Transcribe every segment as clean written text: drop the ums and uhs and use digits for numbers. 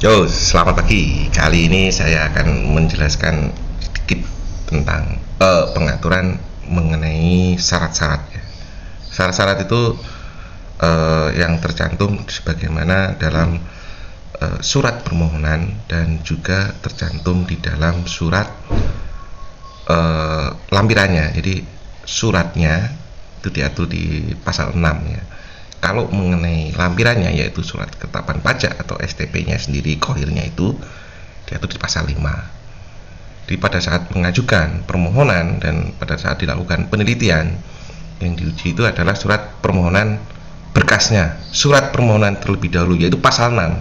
Yo, selamat pagi. Kali ini saya akan menjelaskan sedikit tentang pengaturan mengenai syarat-syarat ya. Syarat-syarat itu yang tercantum sebagaimana dalam surat permohonan dan juga tercantum di dalam surat lampirannya. Jadi suratnya itu diatur di pasal 6 ya. Kalau mengenai lampirannya, yaitu surat ketetapan pajak atau STP-nya sendiri, kohirnya itu diatur di pasal 5. Jadi pada saat mengajukan permohonan dan pada saat dilakukan penelitian, yang diuji itu adalah surat permohonan berkasnya, surat permohonan terlebih dahulu, yaitu pasal 6.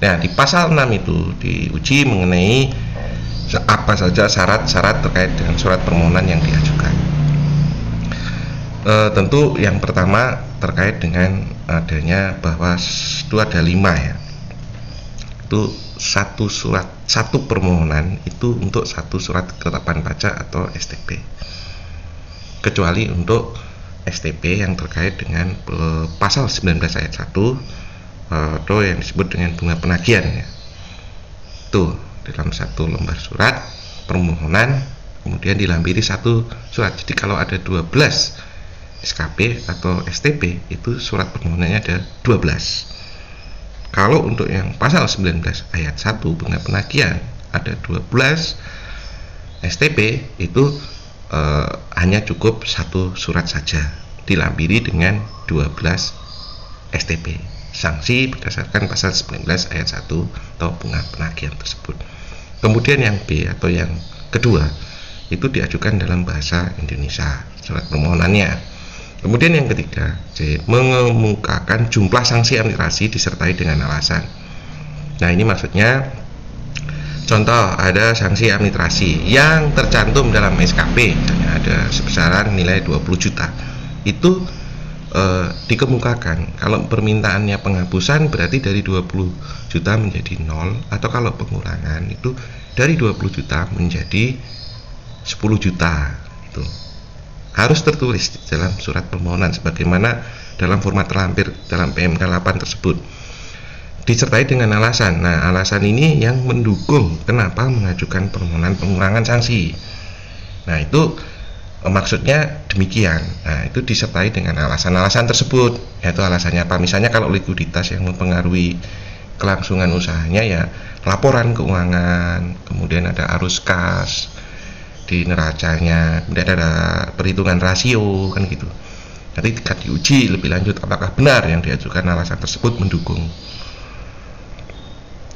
Nah, di pasal 6 itu diuji mengenai apa saja syarat-syarat terkait dengan surat permohonan yang diajukan. Tentu yang pertama terkait dengan adanya bahwa itu ada 5 ya. Itu satu permohonan itu untuk satu surat ketetapan pajak atau STP. Kecuali untuk STP yang terkait dengan pasal 19 ayat 1 atau yang disebut dengan bunga penagihan ya. Itu dalam satu lembar surat permohonan kemudian dilampiri satu surat. Jadi kalau ada 12 SKP atau STP itu surat permohonannya ada 12. Kalau untuk yang pasal 19 ayat 1 bunga penagihan ada 12 STP itu hanya cukup satu surat saja dilampiri dengan 12 STP. Sanksi berdasarkan pasal 19 ayat 1 atau bunga penagihan tersebut. Kemudian yang B atau yang kedua itu diajukan dalam bahasa Indonesia surat permohonannya. Kemudian yang ketiga, C, mengemukakan jumlah sanksi administrasi disertai dengan alasan. Nah, ini maksudnya contoh ada sanksi administrasi yang tercantum dalam SKP, misalnya ada sebesaran nilai 20 juta. Itu dikemukakan. Kalau permintaannya penghapusan berarti dari 20 juta menjadi 0, atau kalau pengurangan itu dari 20 juta menjadi 10 juta. Itu harus tertulis di dalam surat permohonan sebagaimana dalam format terlampir dalam PMK 8 tersebut, disertai dengan alasan. Nah, alasan ini yang mendukung kenapa mengajukan permohonan pengurangan sanksi. Nah, itu maksudnya demikian. Nah, itu disertai dengan alasan-alasan tersebut, yaitu alasannya apa? Misalnya kalau likuiditas yang mempengaruhi kelangsungan usahanya ya laporan keuangan, kemudian ada arus kas di neracanya, kemudian ada perhitungan rasio kan gitu. Nanti ketika diuji lebih lanjut apakah benar yang diajukan alasan tersebut mendukung.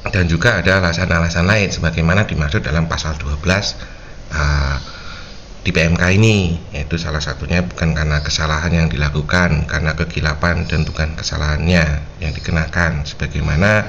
Dan juga ada alasan-alasan lain sebagaimana dimaksud dalam pasal 12 di PMK ini, yaitu salah satunya bukan karena kesalahan yang dilakukan, karena kekilapan dan bukan kesalahannya yang dikenakan sebagaimana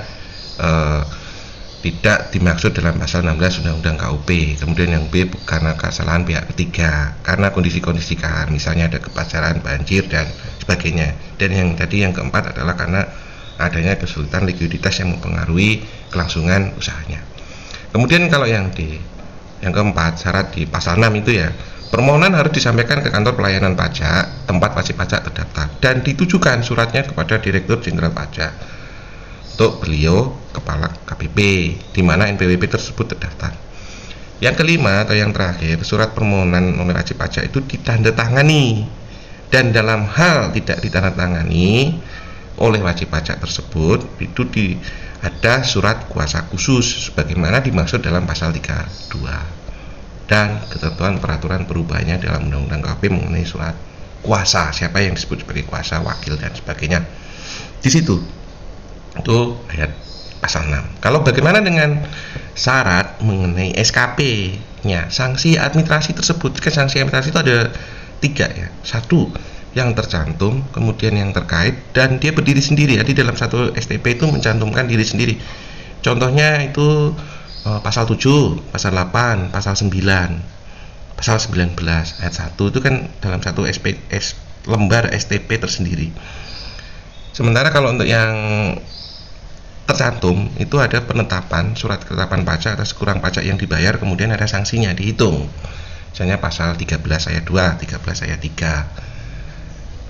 tidak dimaksud dalam pasal 16 Undang-Undang KUP. Kemudian yang B karena kesalahan pihak ketiga, karena kondisi-kondisi KAR, misalnya ada kepacaran, banjir dan sebagainya. Dan yang tadi yang keempat adalah karena adanya kesulitan likuiditas yang mempengaruhi kelangsungan usahanya. Kemudian kalau yang keempat syarat di pasal 6 itu ya, permohonan harus disampaikan ke kantor pelayanan pajak tempat wajib pajak terdaftar dan ditujukan suratnya kepada Direktur Jenderal Pajak untuk beliau kepala KPP di mana NPWP tersebut terdaftar. Yang kelima atau yang terakhir, surat permohonan nomor wajib pajak itu ditandatangani, dan dalam hal tidak ditandatangani oleh wajib pajak tersebut itu ada surat kuasa khusus sebagaimana dimaksud dalam pasal 32 dan ketentuan peraturan perubahannya dalam Undang-Undang KUP mengenai surat kuasa, siapa yang disebut sebagai kuasa, wakil dan sebagainya. Di situ itu ayat pasal 6. Kalau bagaimana dengan syarat mengenai SKP-nya, sanksi administrasi tersebut? Sanksi administrasi itu ada 3 ya. 1 yang tercantum, kemudian yang terkait, dan dia berdiri sendiri. Jadi dalam satu STP itu mencantumkan diri sendiri. Contohnya itu pasal 7, pasal 8, pasal 9, pasal 19 ayat 1 itu kan dalam satu lembar STP tersendiri. Sementara kalau untuk yang tercantum itu ada penetapan surat ketetapan pajak atas kurang pajak yang dibayar, kemudian ada sanksinya dihitung. Misalnya pasal 13 ayat 2, 13 ayat 3,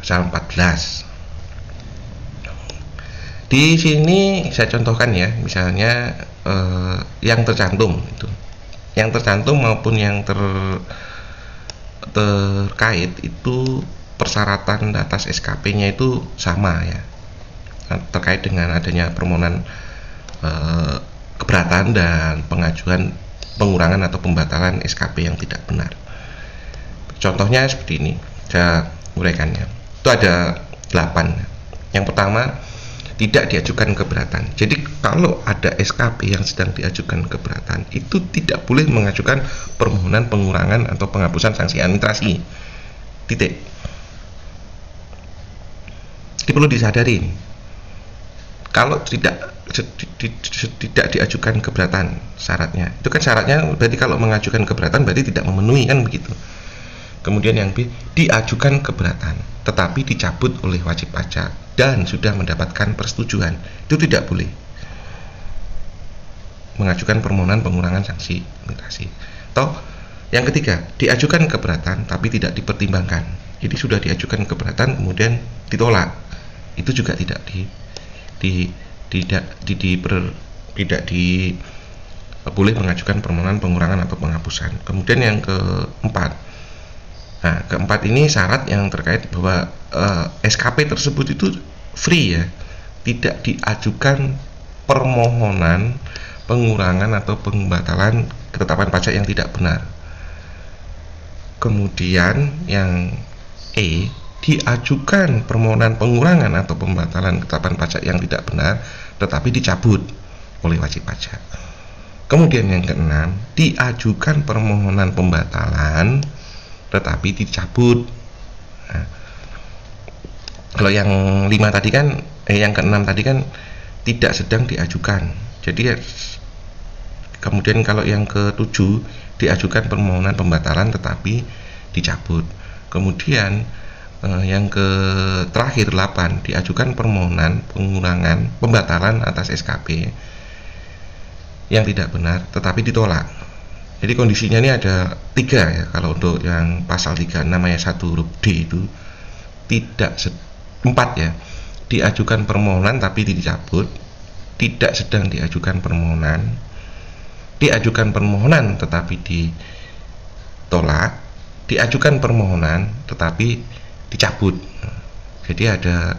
pasal 14. Di sini saya contohkan ya, misalnya yang tercantum itu, yang tercantum maupun yang terkait itu persyaratan atas SKP-nya itu sama ya, terkait dengan adanya permohonan keberatan dan pengajuan pengurangan atau pembatalan SKP yang tidak benar. Contohnya seperti ini, saya uraikannya. Itu ada 8. Yang pertama, tidak diajukan keberatan. Jadi kalau ada SKP yang sedang diajukan keberatan, itu tidak boleh mengajukan permohonan pengurangan atau penghapusan sanksi administrasi. Titik. Ini perlu disadari. Kalau tidak diajukan keberatan syaratnya, itu kan syaratnya berarti kalau mengajukan keberatan berarti tidak memenuhi, kan begitu. Kemudian yang B, diajukan keberatan tetapi dicabut oleh wajib pajak dan sudah mendapatkan persetujuan, itu tidak boleh mengajukan permohonan pengurangan sanksi administrasi. Atau yang ketiga, diajukan keberatan tapi tidak dipertimbangkan. Jadi sudah diajukan keberatan kemudian ditolak, itu juga tidak boleh mengajukan permohonan pengurangan atau penghapusan. Kemudian yang keempat, nah, keempat ini syarat yang terkait bahwa SKP tersebut itu free ya, tidak diajukan permohonan pengurangan atau pembatalan ketetapan pajak yang tidak benar. Kemudian yang E, diajukan permohonan pengurangan atau pembatalan ketetapan pajak yang tidak benar tetapi dicabut oleh wajib pajak. Kemudian yang keenam, diajukan permohonan pembatalan tetapi dicabut. Nah, kalau yang 5 tadi kan yang keenam tadi kan tidak sedang diajukan. Jadi kemudian kalau yang ke-7, diajukan permohonan pembatalan tetapi dicabut. Kemudian yang terakhir 8, diajukan permohonan pengurangan pembatalan atas SKP yang tidak benar tetapi ditolak. Jadi kondisinya ini ada 3 ya. Kalau untuk yang pasal 36 ayat 1 huruf D itu tidak 4 ya. Diajukan permohonan tapi dicabut, tidak sedang diajukan permohonan, diajukan permohonan tetapi ditolak, diajukan permohonan tetapi dicabut. Jadi ada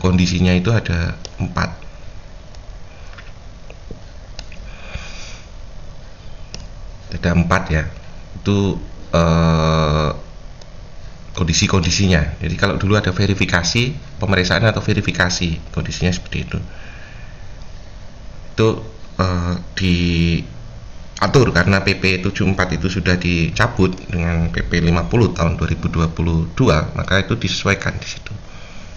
kondisinya itu ada 4. Ada 4 ya, itu kondisi-kondisinya. Jadi kalau dulu ada verifikasi, pemeriksaan atau verifikasi, kondisinya seperti itu. Itu diatur karena PP 74 itu sudah dicabut dengan PP 50 tahun 2022, maka itu disesuaikan di situ.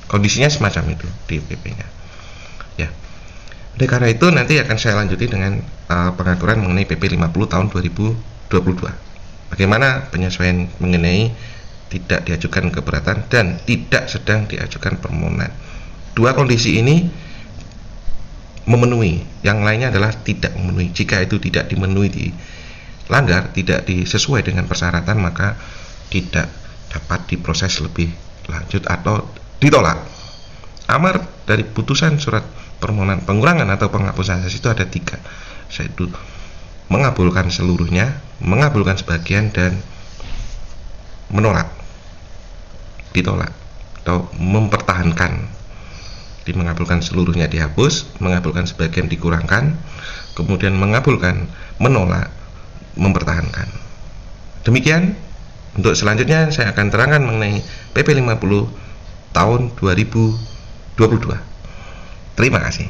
Kondisinya semacam itu di PP-nya. Ya. Oleh karena itu nanti akan saya lanjuti dengan pengaturan mengenai PP 50 tahun 2022. Bagaimana penyesuaian mengenai tidak diajukan keberatan dan tidak sedang diajukan permohonan. 2 kondisi ini memenuhi, yang lainnya adalah tidak memenuhi. Jika itu tidak dimenuhi, dilanggar, tidak disesuai dengan persyaratan, maka tidak dapat diproses lebih lanjut atau ditolak. Amar dari putusan surat permohonan pengurangan atau penghapusan sanksi itu ada 3, yaitu mengabulkan seluruhnya, mengabulkan sebagian, dan menolak, ditolak atau mempertahankan. Di mengabulkan seluruhnya dihapus, mengabulkan sebagian dikurangkan, kemudian mengabulkan, menolak, mempertahankan. Demikian. Untuk selanjutnya saya akan terangkan mengenai PP 50 tahun 2022. Terima kasih.